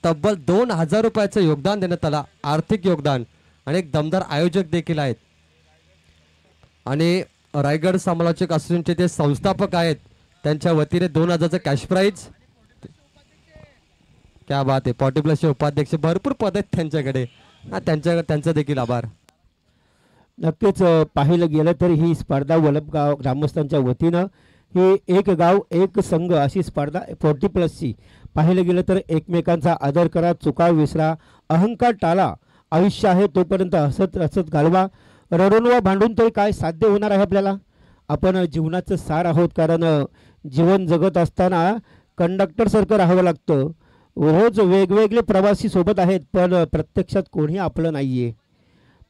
तब्बल 2000 रुपयाचं योगदान देण्यात आलं, आर्थिक योगदान, आणि एक दमदार आयोजक देखील आहेत आणि रायगड समालोचक असोसिएशनचे ते संस्थापक आहेत, त्यांच्या वतीने 2000चं कॅश प्राइज. क्या बात आहे. 40 प्लसचे उपाध्यक्ष भरपूर पद आहेत त्यांच्याकडे, त्यांचा देखील आभार. नक्कीच पाहिलं गेलं तर ही स्पर्धा वलभगाव ग्रामस्थांच्या वतीनं ही एक गाव एक संघ अशी स्पर्धा 40 प्लसची. पाहिलं गेलं तर एकमेकांचा आदर करा, चुका विसरा, अहंकार टाळा, आयुष्य आहे तोपर्यंत हसत हसत घालवा. रडून व भांडून तरी काय साध्य होणार आहे आपल्याला. आपण जीवनाचं सार आहोत, कारण जीवन जगत असताना कंडक्टरसारखं राहावं लागतं. रोज वेगवेगळे प्रवासी सोबत आहेत, पण प्रत्यक्षात कोणी आपलं नाही आहे.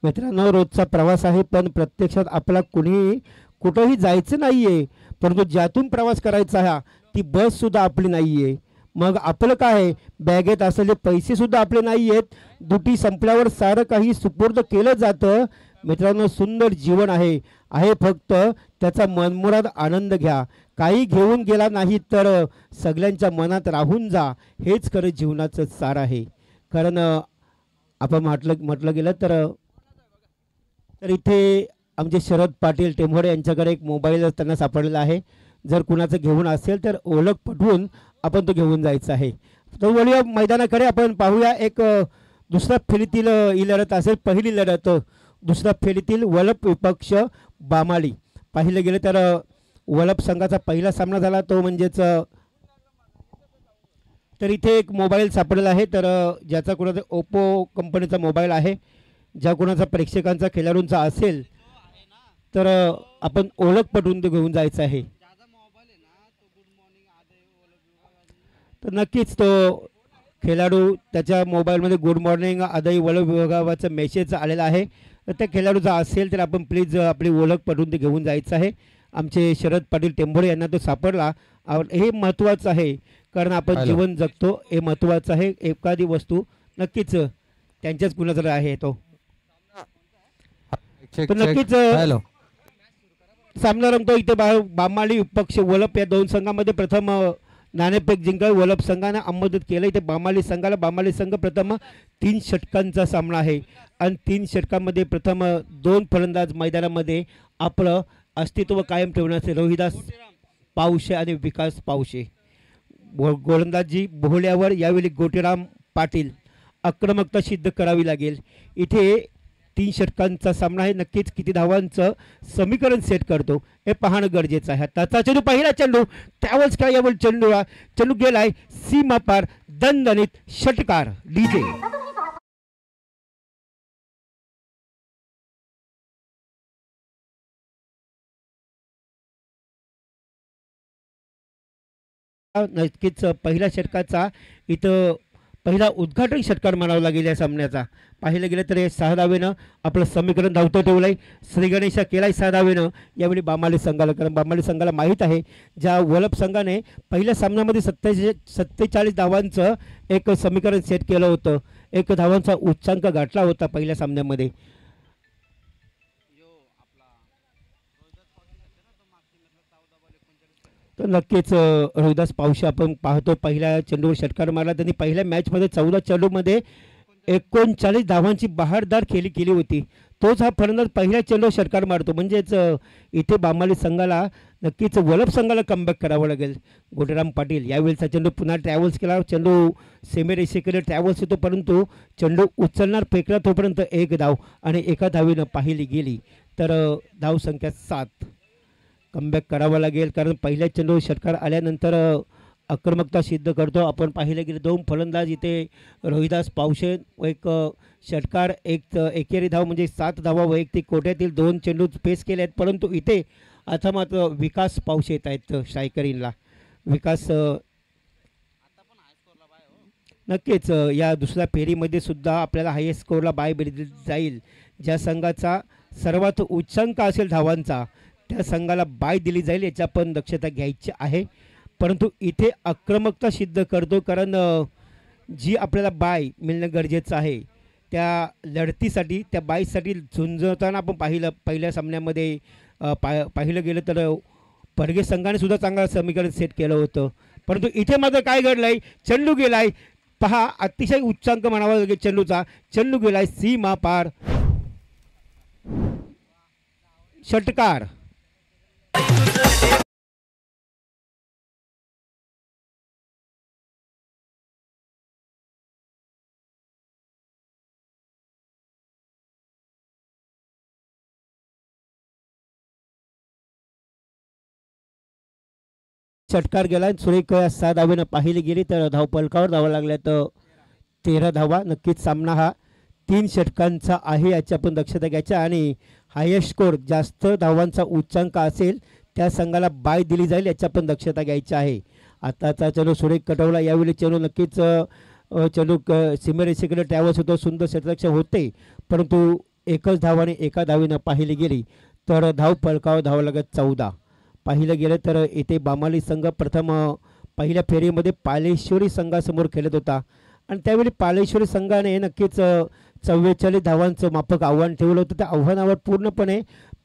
मित्रांनो, रोजचा प्रवास आहे, पण प्रत्यक्षात आपला कुणी कुठंही जायचं नाही आहे. परंतु ज्यातून प्रवास करायचा आहे ती बससुद्धा आपली नाही आहे. मग आपलं काय, बॅगेत असलेले पैसेसुद्धा आपले नाही आहेत. ड्युटी संपल्यावर सारं काही सुपूर्द केलं जातं. मित्रांनो, सुंदर जीवन आहे फक्त त्याचा मनमुराद आनंद घ्या. काही घेऊन गेला नाही तर सगळ्यांच्या मनात राहून जा, हेच खरं जीवनाचं सार आहे. कारण आपण म्हटलं गेलं तर इथे आमचे शरद पाटील टेंभोडे यांच्याकडे एक मोबाईल त्यांना सापडलेला आहे. जर कुणाचं घेऊन असेल तर ओळख पटवून आपण तो घेऊन जायचा आहे. तर वळूया मैदानाकडे. आपण पाहूया एक दुसऱ्या फेरीतील ही लढत असेल. पहिली लढत दुसऱ्या फेरीतील वलप विपक्ष बामाळी. पाहिलं गेलं तर वलप संघाचा पहिला सामना झाला तो म्हणजेच. तर इथे एक मोबाईल सापडलेला आहे, तर ज्याचा कोणाचा ओप्पो कंपनीचा मोबाईल आहे. ज्या कोणाचा प्रेक्षकांचा खेळाडूंचा असेल तर आपण ओळख पटवून ते घेऊन जायचं आहे. तर नक्कीच तो खेळाडू त्याच्या मोबाईलमध्ये गुड मॉर्निंग आदई वलभ विभागाचा मेसेज आलेला आहे. तर त्या खेळाडूचा असेल तर आपण प्लीज आपली ओळख पटवून ते घेऊन जायचं आहे. आमचे शरद पाटील टेंभोडे यांना तो सापडला. हे महत्त्वाचं आहे, कारण आपण जीवन जगतो हे महत्त्वाचं आहे. एखादी वस्तू नक्कीच त्यांच्याच कुणाचा आहे तो. तर नक्कीच सामना रंगतो इथे. बामाळी विपक्ष वलप या दोन संघामध्ये प्रथम नाणेफेक जिंकून वलप संघाने आमंत्रित केलं. इथे बामाळी संघाला. बामाळी संघ प्रथम 3 षटकांचा सामना आहे आणि 3 षटकांमध्ये प्रथम 2 फलंदाज मैदानामध्ये आपलं अस्तित्व कायम ठेवण्याचे रोहिदास पावशे आणि विकास पावशे. गोलंदाजी बोहल्यावर यावेळी गोटीराम पाटील. आक्रमकता सिद्ध करावी लागेल. इथे 3 षटकांचा सामना आहे. नक्कीच किती धावांचं समीकरण सेट करतो हे पाहणं गरजेचं आहे. त्याचा चेंडू, पहिला चेंडू, त्यावेळेस काय यावेळी चेंडू गेलाय सीमा पार. दणदणीत षटकार डीजे. नक्कीच पहिल्या षटकाचा इथं पहिला उद्घाटन षटकार म्हणावा लागेल या सामन्याचा. पाहिलं गेलं तर 6 धावेनं आपलं समीकरण धावतं ठेवलं आहे. श्री गणेशा केला आहे 6 धावेनं यावेळी बामाळी संघाला. कारण बामाळी संघाला माहीत आहे ज्या वलप संघाने पहिल्या सामन्यामध्ये 47 धावांचं एक समीकरण सेट केलं होतं, 1 धावांचा उच्चांक गाठला होता पहिल्या सामन्यामध्ये. तर नक्कीच रोहिदास पावशे आपण पाहतो पहिल्या चेंडूवर षटकार मारला. त्यांनी पहिल्या मॅचमध्ये 14 चेंडूमध्ये 39 धावांची बहारदार खेळी केली होती. तोच हा फलंदाज पहिल्या चेंडूवर षटकार मारतो. म्हणजेच इथे बामाळी संघाला नक्कीच वलप संघाला कमबॅक करावं लागेल. गोटीराम पाटील यावेळेचा चेंडू पुन्हा ट्रॅव्हल्स केला. चेंडू सेमीरेषेकडे ट्रॅव्हल्स येतो, परंतु चेंडू उचलणार फेकला तोपर्यंत 1 धाव आणि 1 धावेनं पाहिली गेली. तर धावसंख्या 7. कमबॅक करावं लागेल, कारण पहिल्या चेंडू षटकार आल्यानंतर आक्रमकता सिद्ध करतो. आपण पाहिलं गेलं 2 फलंदाज इथे रोहिदास पावशे व 1 षटकार, 1 एकेरी धाव म्हणजे 7 धावा वैयक्तिक कोट्यातील 2 चेंडू पेस केले आहेत. परंतु इथे आता मात्र विकास पावशे येत आहेत स्ट्रायकरिनला. विकास नक्कीच या दुसऱ्या फेरीमध्ये सुद्धा आपल्याला हायेस्ट स्कोअरला बाय दिली जाईल. ज्या संघाचा सर्वात उच्चांक असेल धावांचा त्या संघाला बाय दिली जाईल, याची आपण दक्षता घ्यायची आहे. परंतु इथे आक्रमकता सिद्ध करतो, कारण जी आपल्याला बाय मिळणं गरजेचं आहे त्या लढतीसाठी, त्या बायसाठी झुंजताना आपण पहिल्या सामन्यामध्ये पाहिलं गेलं तर परगे संघाने सुद्धा चांगलं समीकरण सेट केलं होतं. परंतु इथे मात्र काय घडलं आहे, चेंडू गेला आहे पहा अतिशय उच्चांक म्हणावा लागेल चेंडूचा. चेंडू गेलाय सीमा पार. षटकार. षटकार गेला. सुरेख 6 धावेनं पाहिली गेली तर धावपलकावर धावा लागल्या तर 13 धावा. नक्कीच सामना हा 3 षटकांचा आहे याची आपण दक्षता घ्यायची आणि हायेस्ट स्कोर जास्त धावांचा उच्चांक असेल त्या संघाला बाय दिली जाईल याची आपण दक्षता घ्यायची आहे. आताचा चेंडू सुरेख कटवला. यावेळी चेंडू नक्कीच चेंडू सीमेरेषेकडे ट्रॅव्हल्स होतो. सुंदर क्षेत्ररक्षण होते परंतु एकच धावाने एका धावेनं पाहिली गेली तर धाव पलकावर धावा लागत 14. पाहिलं गेलं तर इथे बामाली संघ प्रथम पहिल्या फेरीमध्ये पालेश्वरी संघासमोर खेळत होता आणि त्यावेळी पालेश्वरी संघाने नक्कीच 44 धावांचं माफक आव्हान ठेवलं होतं. त्या आव्हानावर पूर्णपणे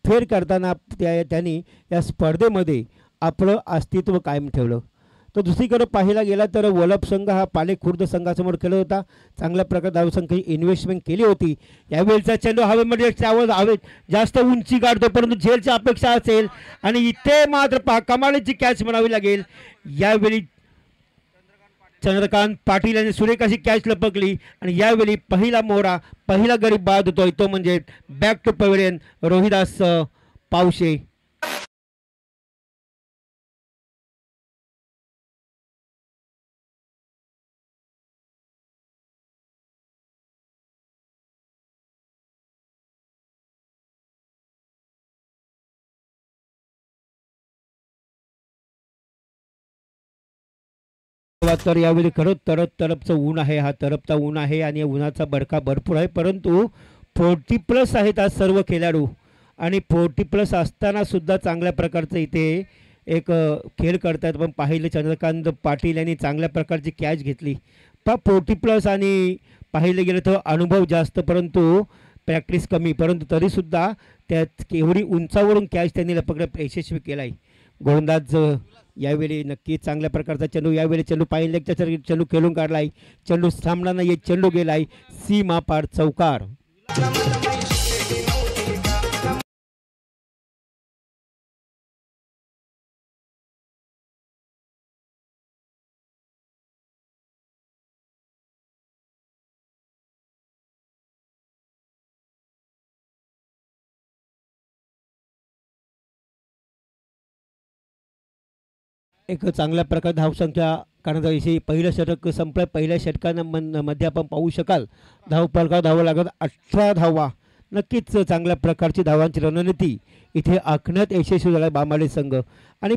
फेर करताना त्यांनी या स्पर्धेमध्ये आपलं अस्तित्व कायम ठेवलं. तर दुसरीकडे पाहायला गेला तर वलभ संघ हा पाले खुर्द संघासमोर खेळत होता. चांगल्या प्रकारे धावसंख्येची इन्व्हेस्टमेंट केली होती. यावेळीचा चेंडू हवेमध्ये त्यावर हवेत जास्त उंची काढतो परंतु झेलची अपेक्षा असेल आणि इथे मात्र पहा कमालीची कॅच म्हणावी लागेल. यावेळी चंद्रकांत पाटील यांनी सुरेख अशी कॅच लपकली आणि यावेळी पहिला मोहरा पहिला गरीब बाद होतोय तो म्हणजे back to pavilion Rohidas Pawshe. तर यावेळी खरंच तरपचं ऊन आहे. हा तरपता ऊन आहे आणि उन्हाचा बडका भरपूर आहे परंतु 40+ आहेत आज सर्व खेळाडू आणि 40+ असताना सुद्धा चांगल्या प्रकारचं इथे एक खेळ करतात. पण पाहिलं चंद्रकांत पाटील यांनी चांगल्या प्रकारची कॅच घेतली. 40+ आणि पाहिलं गेलं तर अनुभव जास्त परंतु प्रॅक्टिस कमी परंतु तरीसुद्धा त्यात एवढी उंचावरून कॅच त्यांनी लपकण्यात यशस्वी केला आहे. गोलंदाज यावेळी नक्कीच चांगल्या प्रकारचा चेंडू. यावेळी चेंडू पाहिलं त्याच्या चेंडू खेळून काढला आहे. चेंडू थांबला नाही. चेंडू गेला आहे सीमा पार. चौकार. एक चांगल्या प्रकारे धावसंख्या करण्याविषयी पहिलं षटक संपलं. पहिल्या षटकांमध्ये आपण पाहू शकाल धावपलकावर धावा लागत 18 धावा. नक्कीच चांगल्या प्रकारची धावांची रणनीती इथे आखण्यात यशस्वी झाला बामाले संघ आणि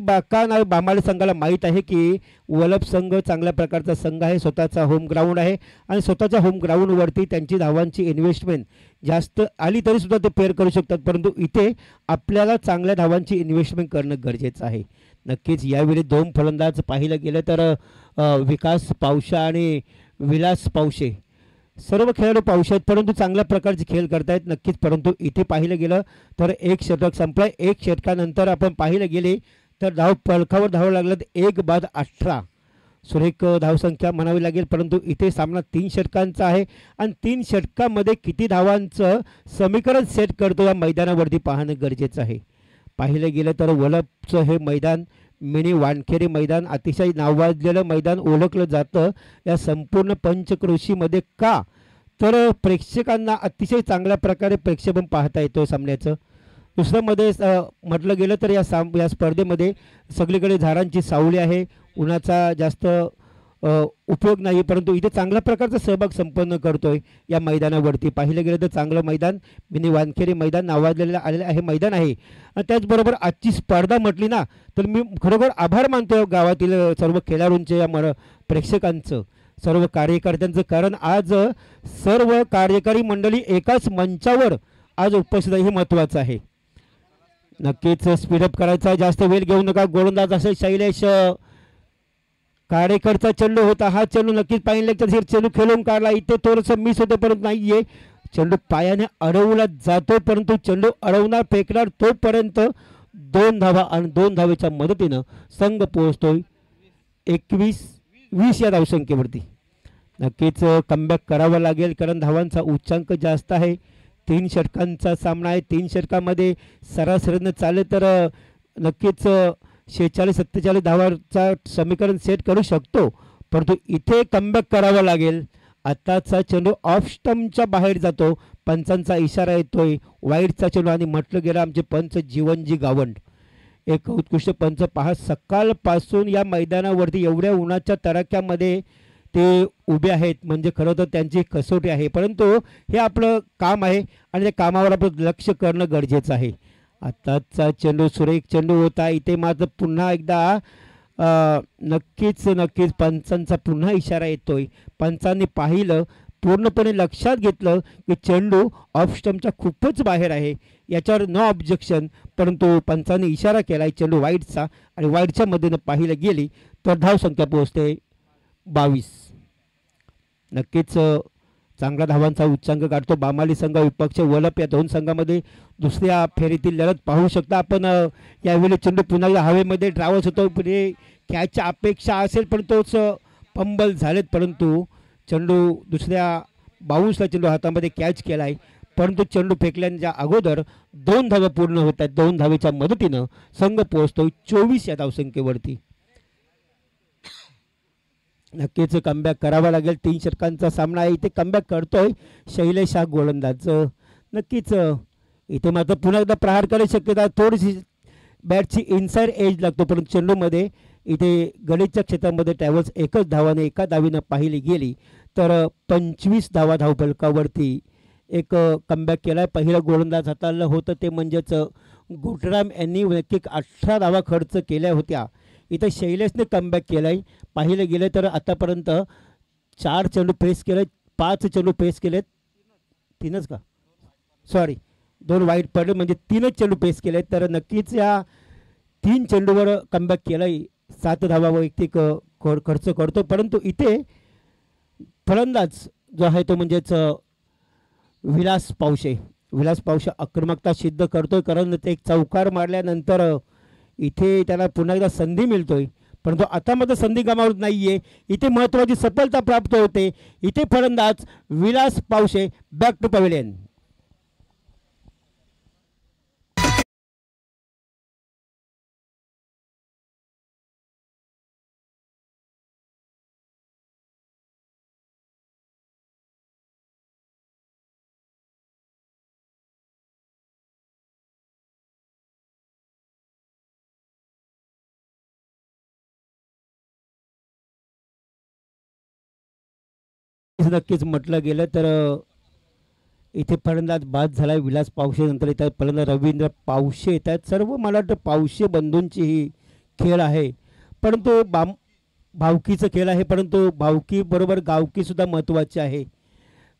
बामाले संघाला माहीत आहे की वलभ संघ चांगल्या प्रकारचा संघ आहे. स्वतःचा होम ग्राउंड आहे आणि स्वतःच्या होम ग्राउंडवरती त्यांची धावांची इन्व्हेस्टमेंट जास्त आली तरीसुद्धा ते पेअर करू शकतात परंतु इथे आपल्याला चांगल्या धावांची इन्व्हेस्टमेंट करणं गरजेचं आहे. नक्कीच यावेळी 2 फलंदाज पाहिलं गेलं तर विकास पावशा आणि विलास पावशे सर्व खेळाडू पावशे आहेत परंतु चांगल्या प्रकारचे खेळ करतायत. नक्कीच परंतु इथे पाहिलं गेलं तर एक षटक संपलं. एक षटकानंतर आपण पाहिलं गेले तर धाव पलकावर धाव लागलं 1 बाद 18. सुरेख धावसंख्या म्हणावी लागेल परंतु इथे सामना 3 षटकांचा आहे आणि 3 षटकामध्ये किती धावांचं समीकरण सेट करतो या मैदानावरती पाहणं गरजेचं आहे. पाहिलं गेलं तर वलभचं हे मैदान मिनी वानखेडे मैदान अतिशय नावाजलेलं मैदान ओळखलं जातं या संपूर्ण पंचक्रोशीमध्ये. का तर प्रेक्षकांना अतिशय चांगल्या प्रकारे प्रेक्षेपण पाहता येतो सामन्याचं. दुसऱ्यामध्ये म्हटलं गेलं तर या स्पर्धेमध्ये सगळीकडे झाडांची सावली आहे. उन्हाचा जास्त उपयोग नाही परंतु इथे चांगल्या प्रकारचा सहभाग संपन्न करतोय या मैदानावरती. पाहिलं गेलं तर चांगलं मैदान मिनी वानखेडे मैदान नावाजलेलं आलेलं आहे मैदान आहे. आणि त्याचबरोबर आजची स्पर्धा म्हटली ना तर मी खरोखर आभार मानतो गावातील सर्व खेळाडूंचे या प्रेक्षकांचं सर्व कार्यकर्त्यांचं कारण आज सर्व कार्यकारी मंडळी एकाच मंचावर आज उपस्थित आहे हे महत्त्वाचं आहे. नक्कीच स्पीडअप करायचा जास्त वेळ घेऊ नका. गोलंदाज असेल शैलेश काडेकरचा चेंडू होता. हा चेंडू नक्कीच पाहिलं तर चेंडू खेळून काढला. इथे थोडंसं मिस होतं परंतु नाही आहे. चेंडू पायाने अडवला जातो परंतु चेंडू अडवणार फेकणार तोपर्यंत 2 धावा आणि 2 धावेच्या मदतीनं संघ पोहोचतोय 21-20 या धावसंख्येवरती. नक्कीच कमबॅक करावा लागेल, कारण धावांचा उच्चांक जास्त आहे. 3 षटकांचा सामना आहे. 3 षटकामध्ये सरासरीनं चालले तर नक्कीच 46-47 धावांचा समीकरण सेट करू शकतो, परंतु इथे कमबॅक करावा लागेल. आत्ताचा चेंडू ऑफ स्टंपच्या बाहेर जातो, पंचांचा इशारा येतोय, वाईटचा चेंडू. आणि म्हटलं गेलं आमचे पंच जीवनजी गावंड, एक उत्कृष्ट पंच. पहा, सकाळपासून या मैदानावरती एवढ्या उन्हाच्या तडाख्यामध्ये ते उभे आहेत, म्हणजे खरं तर त्यांची कसोटी आहे, परंतु हे आपलं काम आहे आणि त्या कामावर आपलं लक्ष करणं गरजेचं आहे. आत्ताचा चेंडू सुरेख चेंडू होता. इथे मात्र पुन्हा एकदा नक्कीच पंचांचा पुन्हा इशारा येतोय. पंचांनी पाहिलं, पूर्णपणे लक्षात घेतलं की चेंडू ऑफ स्टंपच्या खूपच बाहेर आहे, याच्यावर नो ऑब्जेक्शन, परंतु पंचांनी इशारा केला आहे चेंडू वाईटचा, आणि वाईटच्या मध्येनं पाहिलं गेली तर धावसंख्या पोहोचते 22. नक्कीच चांगला धावांचा उच्चांक काढतो बामाली संघ विपक्ष वलप. या दोन संघामध्ये दुसऱ्या फेरीतील लढत पाहू शकता आपण. यावेळी चेंडू पुन्हा हवेमध्ये ट्रॅव्हल्स होतो, पुढे कॅचच्या अपेक्षा असेल पण तोच पंबल झालेत, परंतु चेंडू दुसऱ्या बाउन्सला चेंडू हातामध्ये कॅच केला आहे, परंतु चेंडू फेकल्याच्या अगोदर 2 धावा पूर्ण होत आहेत. 2 धावेच्या मदतीनं संघ पोहोचतो 24 या धावसंख्येवरती. नक्कीच कमबॅक करावा लागेल. 3 षटकांचा सामना आहे, इथे कमबॅक करतोय शैलेश हा गोलंदाज. नक्कीच इथे मात्र पुन्हा एकदा प्रहार करायची शक्यता, थोडीशी बॅटची इनसाइड एज लागतो, परंतु चेंडूमध्ये इथे गडीच्या क्षेत्रामध्ये ट्रॅव्हल्स एकच धावाने एका धावीनं पाहिली गेली तर 25 धावा धावफलकावरती एक कमबॅक केला आहे. पहिलं गोलंदाज हाताळलं होतं ते म्हणजेच गुटराम यांनी नक्की 18 धावा खर्च केल्या होत्या. इथं शैलेशने कमबॅक केला आहे. पाहिलं गेलं तर आतापर्यंत 4 चेंडू फेस केले, 5 चेंडू फेस केलेत, 3च का सॉरी 2 वाईट पडले, म्हणजे 3च चेंडू फेस केलेत. तर नक्कीच या 3 चेंडूवर कमबॅक केला आहे. 7 धावा वैयक्तिक खर्च करतो, परंतु इथे फलंदाज जो आहे तो म्हणजेच विलास पावशे आक्रमकता सिद्ध करतोय, कारण ते एक चौकार मारल्यानंतर इथे त्याला पुन्हा एकदा संधी मिळतोय, परंतु आता मात्र संधी गमावत नाहीये. इथे महत्त्वाची सफलता प्राप्त होते. इथे फलंदाज Vilas Pawshe back to pavilion. नक्कीच म्हटलं गेलं तर इथे फलंदाज बाद झाला आहे विलास पावशे, नंतर येतात फलंदाज रवींद्र पावशे येतात. सर्व मला वाटतं पावशे बंधूंची ही खेळ आहे, परंतु भावकीचं खेळ आहे, परंतु भावकीबरोबर गावकीसुद्धा महत्त्वाचे आहे,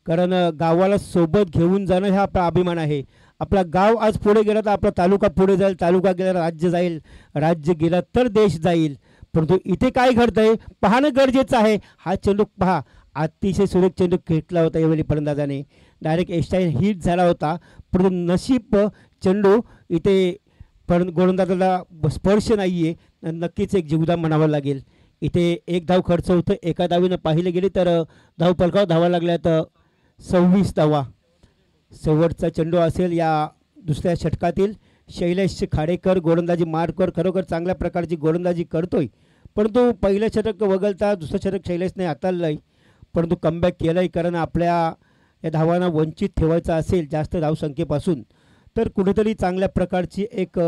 कारण गावाला सोबत घेऊन जाणं हा आपला अभिमान आहे. आपला गाव आज पुढे गेला तर आपला तालुका पुढे जाईल, तालुका गेला राज्य जाईल, राज्य गेला तर देश जाईल. परंतु इथे काय घडतंय पाहणं गरजेचं आहे. हा चेंडू पहा, अतिशय सुरेख चेंडू खेळला होता यावेळी फलंदाजाने, डायरेक्ट एस्टाईन हिट झाला होता, परंतु नशीब चेंडू इथे गोलंदाजाला स्पर्श नाही आहे. नक्कीच एक जीवदान म्हणावं लागेल. इथे 1 धाव खर्च होतं, एका धावीनं पाहिले गेले तर धाव पलकावर धावा लागल्या तर 26 धावा. शेवटचा चेंडू असेल या दुसऱ्या षटकातील. शैलेश खाडेकर गोलंदाजी मार्कवर खरोखर चांगल्या प्रकारची गोलंदाजी करतोय, परंतु पहिलं षटक वगळता दुसरं षटक शैलेशने हाताळलं आहे, परंतु कमबॅक केलं आहे, कारण आपल्या या धावांना वंचित ठेवायचं असेल जास्त धावसंख्येपासून तर कुठेतरी चांगल्या प्रकारची एक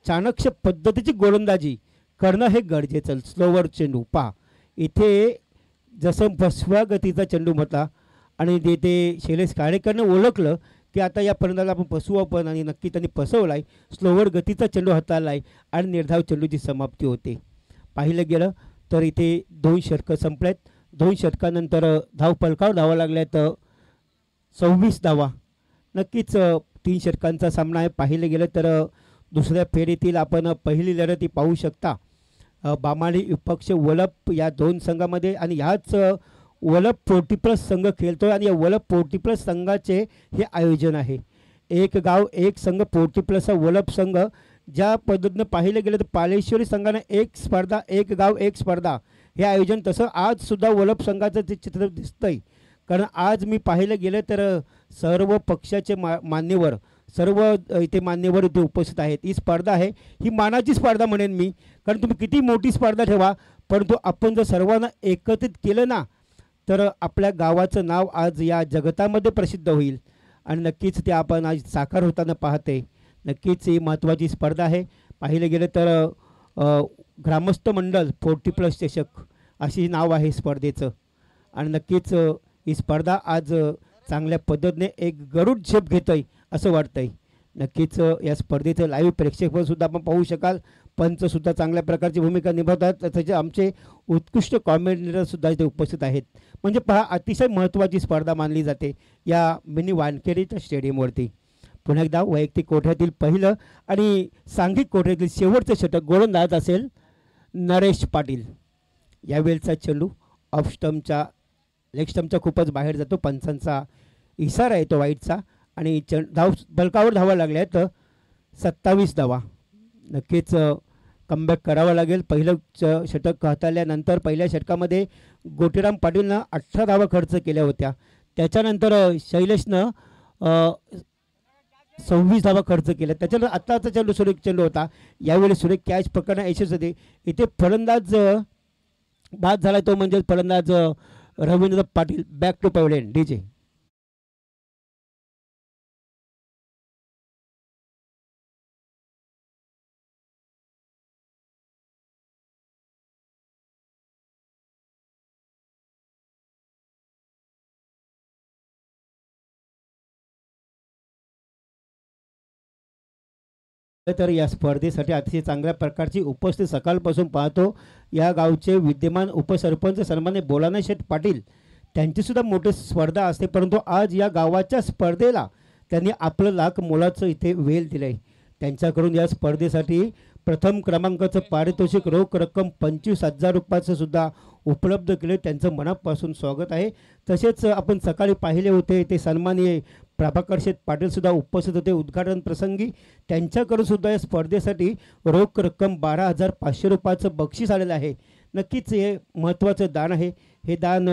चाणक्य पद्धतीची गोलंदाजी करणं हे गरजेचं. स्लोवर चेंडू पहा, इथे जसं फसव्या गतीचा चेंडू म्हटला आणि ते शैलेश खाडेकरनं ओळखलं की आता या फलंदाजाला आपण फसवू आपण, आणि नक्की त्यांनी फसवला आहे. स्लोवर गतीचा चेंडू हाताळला आहे आणि निर्धाव चेंडूची समाप्ती होते. पाहिलं गेलं तर इथे 2 षटकं संपलेत. 2 षटकानंतर धाव पलकावर धावा लागल्या तर 26 धावा. नक्कीच 3 षटकांचा सामना आहे. पाहिलं गेलं तर दुसऱ्या फेरीतील आपण पहिली लढती पाहू शकता. बामाली विपक्ष वलप या 2 संघामध्ये, आणि ह्याच वलप 40+ संघ खेळतोय, आणि या वलप 40+ संघाचे हे आयोजन आहे. 1 गाव 1 संघ 40+ वलप संघ. ज्या पद्धतीनं पाहिलं गेलं तर पालेश्वरी संघाने 1 स्पर्धा 1 गाव 1 स्पर्धा हे आयोजन तसं आज सुद्धा वलभ संघाचं ते चित्र दिसतंय. कारण आज मी पाहिलं गेलं तर सर्व पक्षाचे मान्यवर सर्व इथे मान्यवर इथे उपस्थित आहेत. ही स्पर्धा आहे, ही मानाची स्पर्धा म्हणेन मी. कारण तुम्ही किती मोठी स्पर्धा ठेवा, परंतु आपण जर सर्वांना एकत्रित केलं ना, तर आपल्या गावाचं नाव आज या जगतामध्ये प्रसिद्ध होईल. आणि नक्कीच ते आपण आज साकार होताना पाहते. नक्कीच ही महत्त्वाची स्पर्धा आहे. पाहिलं गेलं तर ग्रामस्थ मंडळ 40+ चषक अशी नाव आहे स्पर्धेचं. आणि नक्कीच ही स्पर्धा आज चांगल्या पद्धतीने एक गरुड झेप घेत आहे असं वाटतंय. नक्कीच या स्पर्धेचं लाईव्ह प्रेक्षकसुद्धा आपण पाहू शकाल. पंचसुद्धा चांगल्या प्रकारची भूमिका निभावतात. तसेच आमचे उत्कृष्ट कॉमेंटेटरसुद्धा इथे उपस्थित आहेत. म्हणजे पहा, अतिशय महत्त्वाची स्पर्धा मानली जाते या मिनी वानखेडेच्या स्टेडियमवरती. पुन्हा एकदा वैयक्तिक कोठ्यातील पहिलं आणि सांघिक कोठ्यातील शेवटचं षटक गोलंदाज असेल नरेश पाटील. यावेळचा चेंडू ऑफ स्टंपच्या लेग स्टंपच्या खूपच बाहेर जातो. पंचांचा इशारा येतो वाईटचा. आणि बलकावर धावा लागल्या आहेत 27 धावा. नक्कीच कमबॅक करावा लागेल. पहिलं षटक हाताळल्यानंतर पहिल्या षटकामध्ये गोटीराम पाटीलनं 18 धावा खर्च केल्या होत्या. त्याच्यानंतर शैलेशनं 26 धावा खर्च केल्या. त्याच्यानंतर आत्ताचा चेंडू सुरेख चेंडू होता. यावेळी सुरेख कॅच पकडणं यशस्वी होते. इथे फलंदाज बाद झाला तो म्हणजे फलंदाज Ravindra Patil. Back to pavilion DJ. तर या स्पर्धेसाठी अतिशय चांगल्या प्रकारची उपस्थित सकाळपासून पाहतो. या गावचे विद्यमान उपसरपंच सन्मान्य बोलाना शेठ पाटील त्यांचीसुद्धा मोठी स्पर्धा असते. परंतु आज या गावाच्या स्पर्धेला त्यांनी आपलं लाख मोलाचं इथे वेल दिलं आहे. त्यांच्याकडून या स्पर्धेसाठी प्रथम क्रमांकाचं पारितोषिक रोख रक्कम 25,000 रुपयाचं सुद्धा उपलब्ध केले. त्यांचं मनापासून स्वागत आहे. तसेच आपण सकाळी पाहिले होते ते सन्माननीय प्रभाकर शेठ पाटीलसुद्धा उपस्थित होते उद्घाटन प्रसंगी. त्यांच्याकडून सुद्धा या स्पर्धेसाठी रोख रक्कम 12,500 रुपयाचं बक्षीस आलेलं आहे. नक्कीच हे महत्त्वाचं दान आहे. हे दान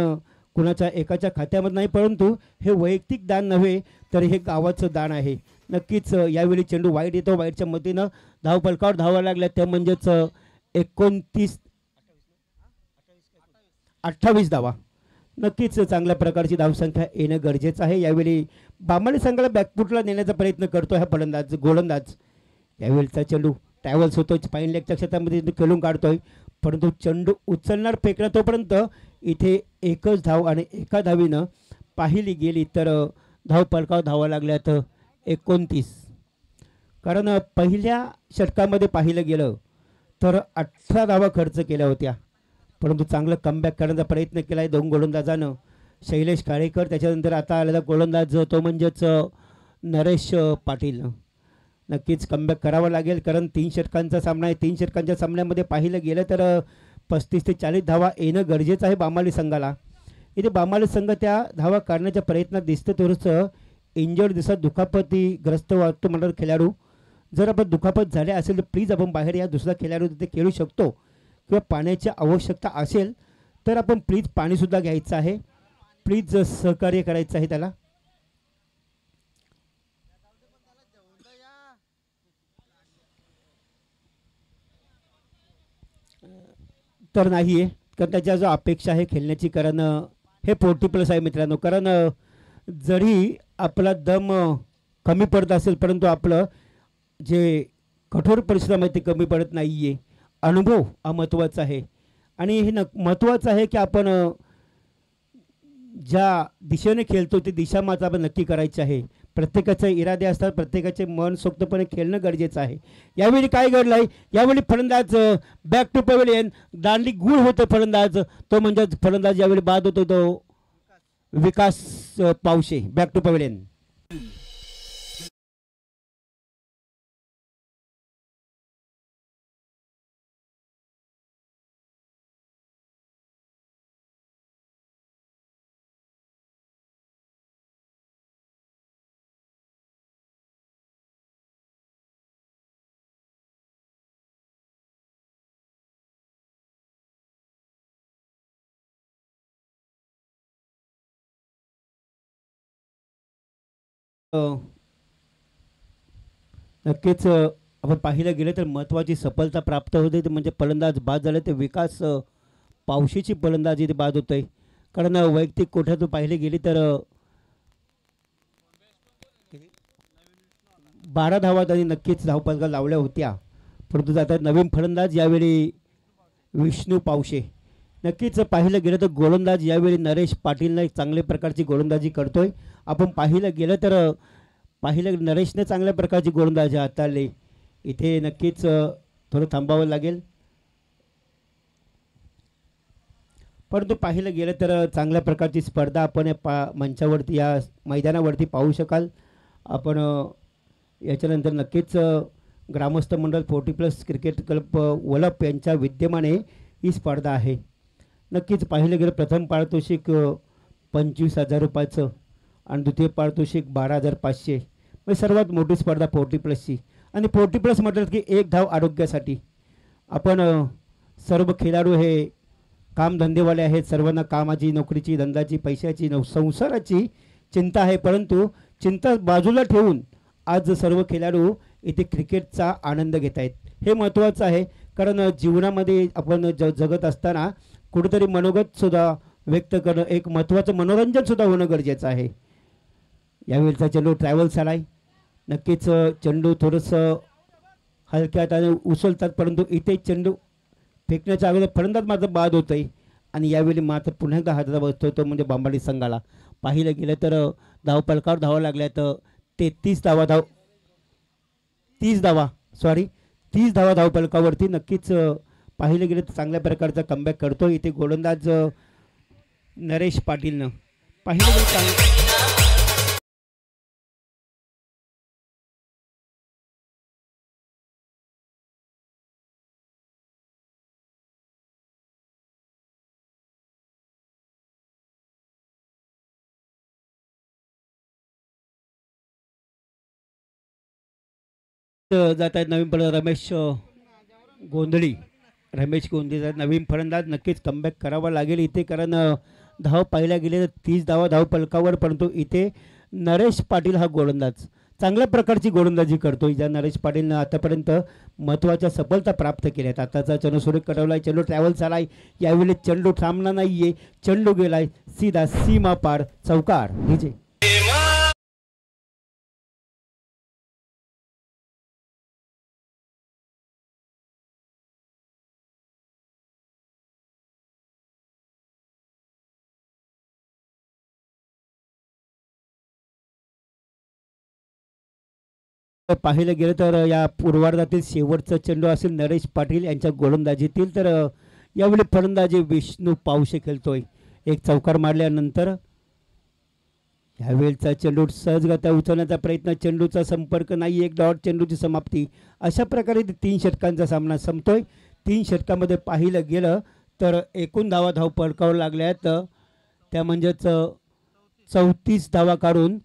कुणाच्या एकाच्या खात्यामध्ये नाही, परंतु हे वैयक्तिक दान नव्हे तर हे गावाचं दान आहे. नक्कीच यावेळी चेंडू वाईट येतो. वाईटच्या मतीनं धाव फलकावर धावा लागल्या त्या म्हणजेच 28 धावा. नक्कीच चांगल्या प्रकारची धावसंख्या येणं गरजेचं आहे. यावेळी बामणी संघाला बॅकफुटला नेण्याचा प्रयत्न करतो हा गोलंदाज. यावेळीचा चेंडू ट्रॅव्हल्स होतो. फाईन लेगच्या क्षेत्रामध्ये खेळून काढतोय, परंतु चेंडू उचलणार फेकणार तोपर्यंत इथे एकच धाव आणि एका धावीनं पाहिली गेली तर धाव फलकावर धावा लागल्यात 29. कारण पहिल्या षटकामध्ये पाहिलं गेलं तर 18 धावा खर्च केल्या होत्या, परंतु चांगलं कमबॅक करण्याचा प्रयत्न केला आहे 2 गोलंदाजानं. शैलेश काळेकर, त्याच्यानंतर आता आलेला गोलंदाज तो म्हणजेच नरेश पाटील. नक्कीच कमबॅक करावं लागेल कारण 3 षटकांचा सामना आहे. 3 षटकांच्या सामन्यामध्ये पाहिलं गेलं तर 35 ते 40 धावा येणं गरजेचं आहे बामाली संघाला. इथे बामाली संघ त्या धावा काढण्याच्या प्रयत्नात दिसतं. थोडंसं इंजर्ड दिसत, दुखापतीग्रस्त वाटतो म्हणणार खेळाडू. जर आपण दुखापत झाल्या असेल तर प्लीज आपण बाहेर या, दुसरा खेळाडू तिथे खेळू शकतो. किंवा पाण्याची आवश्यकता असेल तर आपण प्लीज पाणीसुद्धा घ्यायचं आहे. प्लीज सहकार्य करायचं आहे त्याला. तर नाही आहे कारण त्याच्या जो अपेक्षा आहे खेळण्याची, कारण हे 40+ आहे मित्रांनो. कारण जरी आपला दम कमी पडत असेल परंतु आपलं जे कठोर परिश्रम आहे ते कमी पडत नाही आहे. अनुभव हा महत्त्वाचा आहे. आणि हे महत्त्वाचं आहे की आपण ज्या दिशेने खेळतो ती दिशा मात्र आपण नक्की करायची आहे. प्रत्येकाचे इरादे असतात, प्रत्येकाचे मन सोक्तपणे खेळणं गरजेचं आहे. यावेळी काय घडलं आहे, यावेळी फलंदाज बॅक टू पवेलियन. दांडी गुळ होतं फलंदाज, तो म्हणजे फलंदाज यावेळी बाद होतो तो Vikas Pawshe. Back to pavilion. नक्कीच आपण पाहिलं गेलं तर महत्त्वाची सफलता प्राप्त होते ते म्हणजे फलंदाज बाद झाले ते विकास पावशीची फलंदाजी इथे बाद होतोय. कारण वैयक्तिक कोठ्यातून पाहिले गेली तर 12 धावा त्यांनी नक्कीच धावपलका लावल्या होत्या. परंतु आता नवीन फलंदाज यावेळी विष्णू पावशे. नक्कीच पाहिलं गेलं तर गोलंदाज यावेळी नरेश पाटीलनं एक चांगल्या प्रकारची गोलंदाजी करतोय. आपण पाहिलं गेलं तर नरेशने चांगल्या प्रकारची गोलंदाजी हाताळली. इथे नक्कीच थोडं थांबावं लागेल. परंतु पाहिलं गेलं तर चांगल्या प्रकारची स्पर्धा आपण मंचावरती या मैदानावरती पाहू शकाल. आपण याच्यानंतर नक्कीच ग्रामस्थ मंडळ 40+ क्रिकेट क्लब वलप यांच्या विद्यमाने ही स्पर्धा आहे. नक्कीच पाहिलं गेलं प्रथम पारितोषिक 25,000 रुपयाचं आणि द्वितीय पारितोषिक 12,500. म्हणजे सर्वात मोठी स्पर्धा 40+ची. आणि 40+ म्हटलं की एक धाव आरोग्यासाठी. आपण सर्व खेळाडू हे कामधंदेवाले आहेत. सर्वांना कामाची, नोकरीची, धंद्याची, पैशाची, संसाराची चिंता आहे. परंतु चिंता बाजूला ठेवून आज सर्व खेळाडू इथे क्रिकेटचा आनंद घेत आहेत. हे महत्त्वाचं आहे. कारण जीवनामध्ये आपण जगत असताना कुठेतरी मनोगतसुद्धा व्यक्त करणं, एक महत्त्वाचं मनोरंजनसुद्धा होणं गरजेचं आहे. यावेळेचा चेंडू ट्रॅव्हल्स आला आहे. नक्कीच चेंडू थोडंसं हलक्यात आणि उचलतात. परंतु इथे चेंडू फेकण्याच्या अगोदर फलंदाज मात्र बाद होत आहे. आणि यावेळी मात्र पुन्हा एकदा हातात बसतो तो म्हणजे बांबाडी संघाला. पाहिलं गेलं तर धावपलकावर धावा लागल्या तर 30 धावा धावपलकावरती. नक्कीच पाहिलं गेलं तर चांगल्या प्रकारचा कमबॅक करतो इथे गोलंदाज नरेश पाटीलनं. पाहिलं गेलं जात आहेत नवीन फलंदाज रमेश गोंधळी नवीन फलंदाज. नक्कीच कमबॅक करावा लागेल इथे. कारण धाव पाहिल्या गेले तर 30 धावा धावपलकावर. परंतु इथे नरेश पाटील हा गोलंदाज चांगल्या प्रकारची गोलंदाजी करतो. ज्या नरेश पाटीलनं आतापर्यंत महत्त्वाच्या सफलता प्राप्त केल्या आहेत. आताचा चेंडू सुरेख कटवला आहे. चेंडू ट्रॅव्हल्स आला आहे. यावेळी चेंडू थांबणार नाही आहे. चेंडू गेला आहे सीधा सीमा पार चौकार. विजय पाहिलं गेलं तर या पूर्वार्धातील शेवटचा चेंडू असेल नरेश पाटील यांच्या गोलंदाजीतील. तर यावेळी फलंदाजी विष्णू पावशे खेळतोय. एक चौकार मारल्यानंतर यावेळचा चेंडू सहजगत्या उचलण्याचा प्रयत्न. चेंडूचा संपर्क नाही. एक डॉट चेंडूची समाप्ती. अशा प्रकारे 3 षटकांचा सामना संपतोय. 3 षटकामध्ये पाहिलं गेलं तर एकूण धावा धावपलकावर लागल्या आहेत. त्या म्हणजेच 34 धावा काढून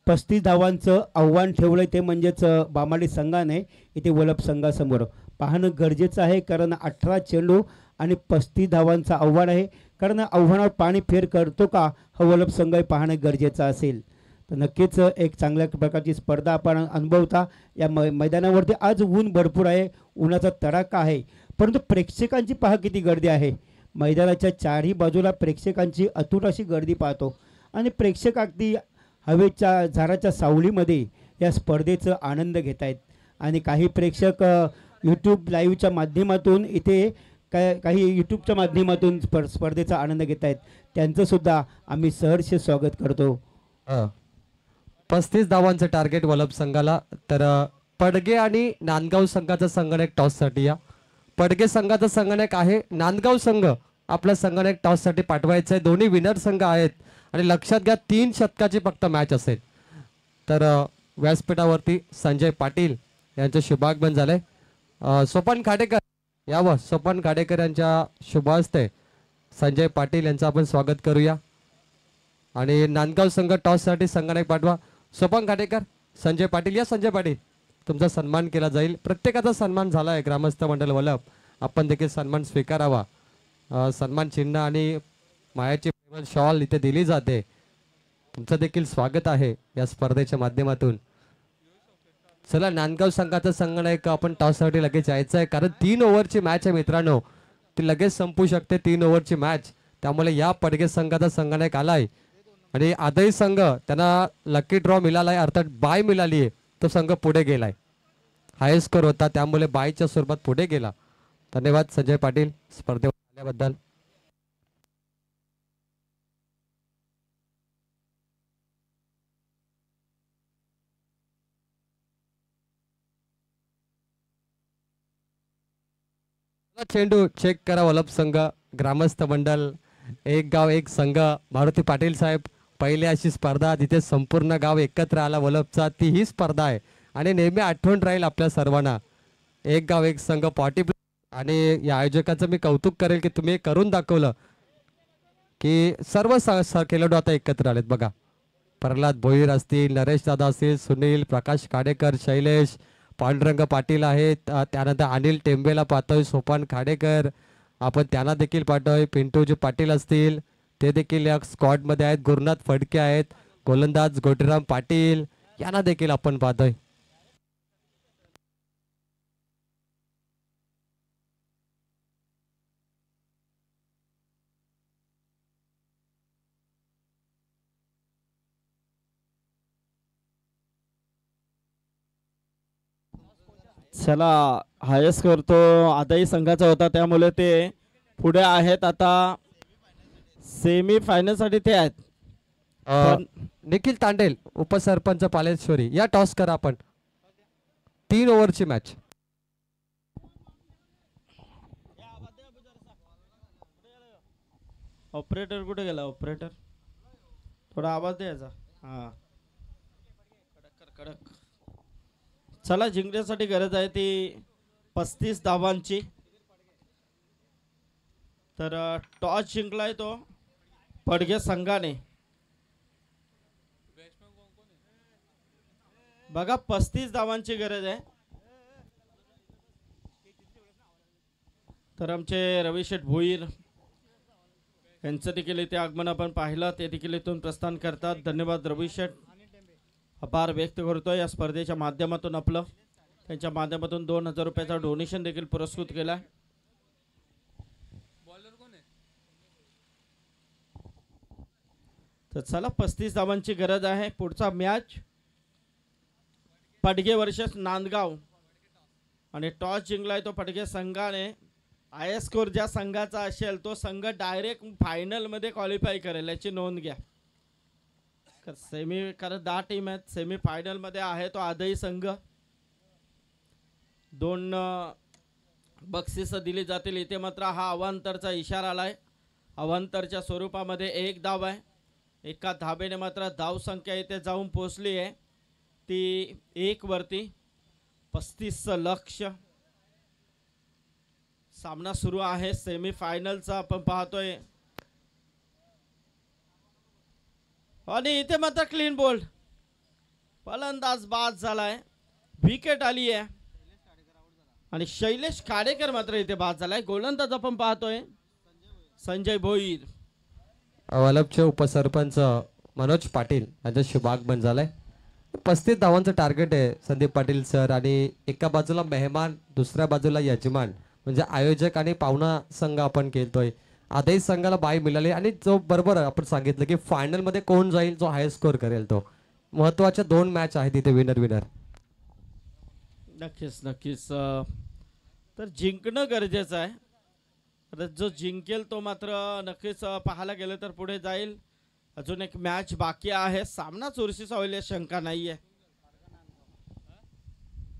35 धावांचं आव्हान ठेवलं. ते म्हणजेच बामाडी संघाने इथे वलप संघासमोर पाहणं गरजेचं आहे. कारण 18 चेंडू आणि 35 धावांचं आव्हान आहे. कारण आव्हानावर पाणी फेर करतो का हा वलप संघ पाहणं गरजेचं असेल. तर नक्कीच एक चांगल्या प्रकारची स्पर्धा आपण अनुभवता या मैदानावरती. आज ऊन भरपूर आहे. उन्हाचा तडाखा आहे. परंतु प्रेक्षकांची पहा किती गर्दी आहे. मैदानाच्या चारही बाजूला प्रेक्षकांची अतूट अशी गर्दी पाहतो. आणि प्रेक्षक अगदी हवेच्या झाडाच्या सावलीमध्ये या स्पर्धेचा आनंद घेत आहेत. आणि काही प्रेक्षक यूट्यूब लाईव्हच्या माध्यमातून इथे काही यूट्यूबच्या माध्यमातून स्पर्धेचा आनंद घेत आहेत. त्यांचंसुद्धा आम्ही सहर्ष स्वागत करतो. 35 धावांचं टार्गेट वलप संघाला. तर पडगे आणि नांदगाव संघाचा संगणक टॉससाठी या. पडगे संघाचा संगणक आहे. नांदगाव संघ आपला संगणक टॉससाठी पाठवायचं आहे. दोन्ही विनर संघ आहेत. आणि लक्षात घ्या 3 षटकाची फक्त मॅच असेल. तर व्यासपीठावरती संजय पाटील यांचं शुभागमन झालंय. सोपन खाडेकर यावं. सोपन खाडेकर यांच्या शुभ हस्ते संजय पाटील यांचं आपण स्वागत करूया. आणि नांदगाव संघ टॉससाठी संगणक पाठवा. सोपन खाडेकर, संजय पाटील या. संजय पाटील तुमचा सन्मान केला जाईल. प्रत्येकाचा सन्मान झाला आहे. ग्रामस्थ मंडळ वलप आपण देखील सन्मान स्वीकारावा. सन्मान चिन्ह आणि मायाची शॉल इथे दिली जाते. तुमचं देखील स्वागत आहे या स्पर्धेच्या माध्यमातून. चला नांदगाव संघाचा संघनायक आपण टॉससाठी लगेच यायचं आहे, कारण 3 ओव्हरची मॅच आहे मित्रांनो, ती लगेच संपू शकते. 3 ओव्हरची मॅच, त्यामुळे या पडगे संघाचा संघनायक आलाय आणि आदही संघ त्यांना लकी ड्रॉ मिळालाय, अर्थात बाय मिळाली आहे. तो संघ पुढे गेलाय, हाय स्कोर होता त्यामुळे बायच्या स्वरूपात पुढे गेला. धन्यवाद संजय पाटील स्पर्धेवर आल्याबद्दल. चेंडू चेक करा वल्लभ संघ ग्रामस्थ मंडळ, एक गाव एक संघ. मारुती पाटील साहेब, पहिली अशी स्पर्धा जिथे संपूर्ण गाव एकत्र आला वल्लभचा, ती ही स्पर्धा आहे आणि नेहमी आठवण राहील आपल्या सर्वांना. एक गाव एक संघ 40+. आणि या आयोजकाचं मी कौतुक करेल की तुम्ही हे करून दाखवलं की सर्व खेळाडू आता एकत्र आलेत बघा. प्रल्हाद भोईर असतील, नरेश दादा असतील, सुनील, प्रकाश काडेकर, शैलेश, पांडुरंग पाटील आहेत, त्यानंतर अनिल टेंबेला पाहतोय, सोपान खाडेकर आपण त्यांना देखील पाहतोय, पिंटूजी पाटील असतील ते देखील या स्क्वॉडमध्ये आहेत, गुरुनाथ फडके आहेत, गोलंदाज गोटीराम पाटील यांना देखील आपण पाहतोय. चला हायस्ट करतो आदाई संघाचा होता, त्यामुळे ते पुढे आहेत. आता सेमी फायनल साठी ते आहेत. निखिल तांडेल उपसरपंच पालेश्वरी, या टॉस करा आपण. 3 ओव्हरची मॅच. ऑपरेटर कुठे गेला? ऑपरेटर थोडा आवाज द्यायचा. हा कडक कडक. चला जिंकण्यासाठी गरज आहे ती 35 धावांची. तर टॉस जिंकलाय तो पडगे संघाने. बघा 35 धावांची गरज आहे. तर आमचे रविशेठ भोईर यांचं देखील इथे आगमन आपण पाहिलं, ते देखील इथून प्रस्थान करतात. धन्यवाद रविशेठ, आभार व्यक्त करतोय या स्पर्धेच्या माध्यमातून. आपलं त्यांच्या माध्यमातून 2000 रुपयाचा डोनेशन देखील पुरस्कृत केला. तर चला 35 धावांची गरज आहे. पुढचा मॅच पडगे वर्सेस नांदगाव आणि टॉस जिंकलाय तो पडगे संघाने. आय स्कोर ज्या संघाचा असेल तो संघ डायरेक्ट फायनल मध्ये क्वालिफाय करेल, याची नोंद घ्या. सेमी कारण 10 टीम आहेत, सेमी फायनल मध्ये आहे तो आदई संघ. 2 बक्षीस दिली जातील. इथे मात्र हा अवांतरचा इशारा आलाय. अवांतरच्या स्वरूपामध्ये 1 धाव आहे. एका धाबेने मात्र धाव संख्या इथे जाऊन पोहोचली आहे ती 1 वरती. 35 लक्ष. सामना सुरू आहे सेमी फायनलचा आपण पाहतोय. आणि इथे मात्र क्लीन बोल्ड, फलंदाज बाद झालाय, विकेट आली आहे आणि शैलेश काडेकर मात्र इथे बाद झालाय. गोलंदाज आपण पाहतोय संजय भोईर. वल्लभचे उपसरपंच मनोज पाटील यांचा शुभागमन झालाय. 35 धावांचं टार्गेट आहे संदीप पाटील सर, आणि एका बाजूला मेहमान, दुसऱ्या बाजूला यजमान म्हणजे आयोजक आणि पाहुणा संघ आपण खेळतोय. आताही संघाला बाय मिळाली आणि जो बरोबर आपण सांगितलं की फायनल मध्ये कोण जाईल, जो हाय स्कोर करेल तो. महत्वाच्या 2 मॅच आहेत इथे, विनर विनर. नक्कीच नक्कीच. तर जिंकणं गरजेचं आहे. तर जो जिंकेल तो मात्र नक्कीच पाहायला गेलं तर पुढे जाईल. अजून एक मॅच बाकी आहे. सामना चुरशीचा होईल यात शंका नाहीये.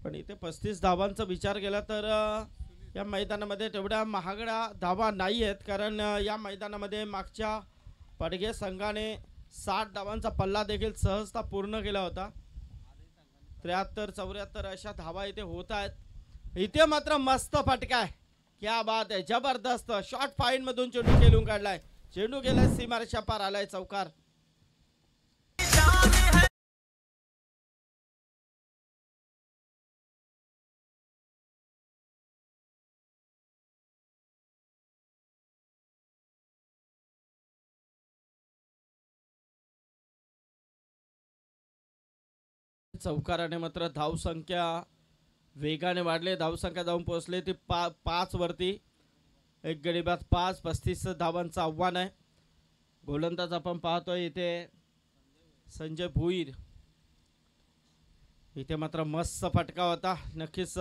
पण इथे 35 धावांचा विचार केला तर या मैदानामध्ये तेवढ्या महागड्या धावा नाही आहेत, कारण या मैदानामध्ये मागच्या पडगे संघाने 60 धावांचा पल्ला देखील सहजता पूर्ण केला होता. 73-74 अशा धावा इथे होत आहेत. इथे मात्र मस्त फटका आहे, क्या बात आहे, जबरदस्त शॉट फाईन मधून चेंडू खेळून काढलाय. चेंडू गेलाय सीमारेषा पार, आलाय चौकार. चौकाराने मात्र धावसंख्या वेगाने वाढले, धावसंख्या जाऊन पोहोचले ती 5 वरती. एक गडी बाद 5, 35 धावांचं आव्हान आहे. गोलंदाज आपण पाहतोय इथे संजय भुईर. इथे मात्र मस्त फटका होता, नक्कीच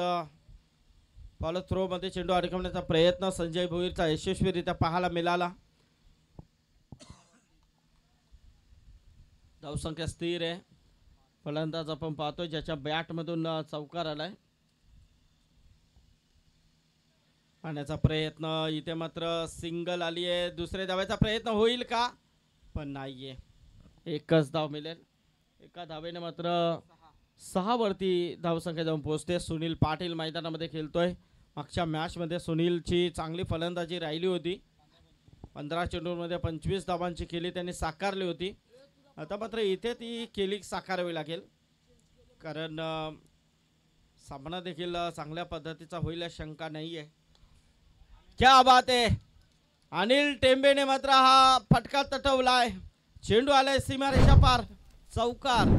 फॉलो थ्रो मध्ये चेंडू अडकवण्याचा प्रयत्न संजय भुईरचा यशस्वीरित्या पाहायला मिळाला. धावसंख्या स्थिर आहे. फलंदाज आपण पाहतोय ज्याच्या बॅट मधून चौकार आलाय. पाण्याचा प्रयत्न, इथे मात्र सिंगल आली आहे. दुसऱ्या धावेचा प्रयत्न होईल का, पण नाहीये. एकच धाव मिळेल. एका धावेने मात्र 6 वरती धावसंख्या जाऊन पोहोचते. सुनील पाटील मैदानामध्ये खेळतोय. मागच्या मॅच मध्ये सुनीलची चांगली फलंदाजी राहिली होती. 15 चेंडूंमध्ये 25 धावांची केली त्यांनी साकारली होती. आता मात्र इथे ती केली साकारावी लागेल, कारण सामना देखील चांगल्या पद्धतीचा होईल शंका नाही आहे. क्या बात आहे. अनिल टेंबेने मात्र हा फटका तटवलाय. चेंडू आलाय सीमारेषा पार, चौकार.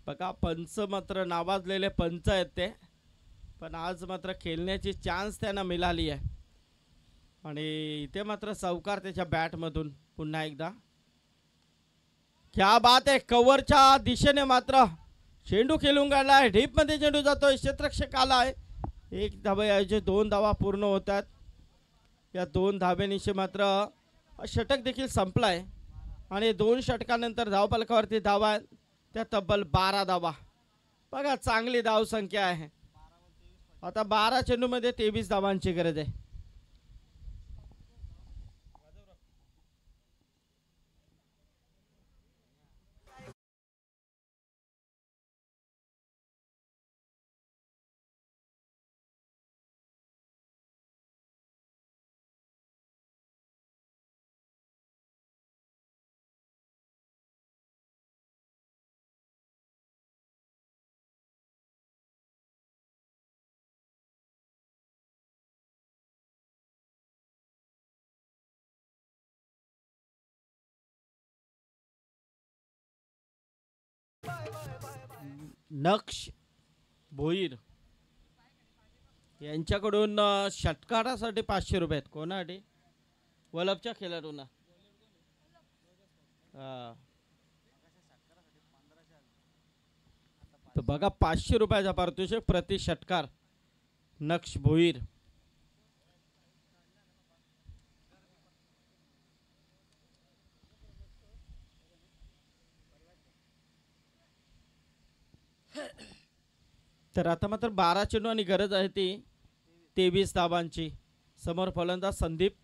बघा पंच मात्र नावाजलेले पंच आहेत ते, पण आज मात्र खेळण्याची चान्स त्यांना मिळाली आहे. आणि इथे मात्र चौकार त्याच्या बॅट मधून पुन्हा एकदा. क्या बात आहे. कव्हरच्या दिशेने मात्र चेंडू खेळून काढलाय. डीप मध्ये चेंडू जातोय, क्षेत्ररक्षक आलाय. 1 धावेऐवजी 2 धावा पूर्ण होतात. या 2 धावेनिशी मात्र षटक देखील संपलाय आणि 2 षटकानंतर धावफलकावरती धावा त्या तब्बल 12 धावा. बघा चांगली धाव संख्या आहे. आता 12 चेंडूमध्ये 23 धावांची गरज आहे. नक्ष भोईर यांच्याकडून षटकारासाठी 500 रुपये आहेत. कोणासाठी? वलभच्या खेळाडूंना. तर बघा 500 रुपयाचा पारितोषिक प्रति षटकार नक्ष भोईर. तर आता मात्र 12 चेंडू आणि गरज आहे ती 23 धावांची. समोर फलंदाज संदीप.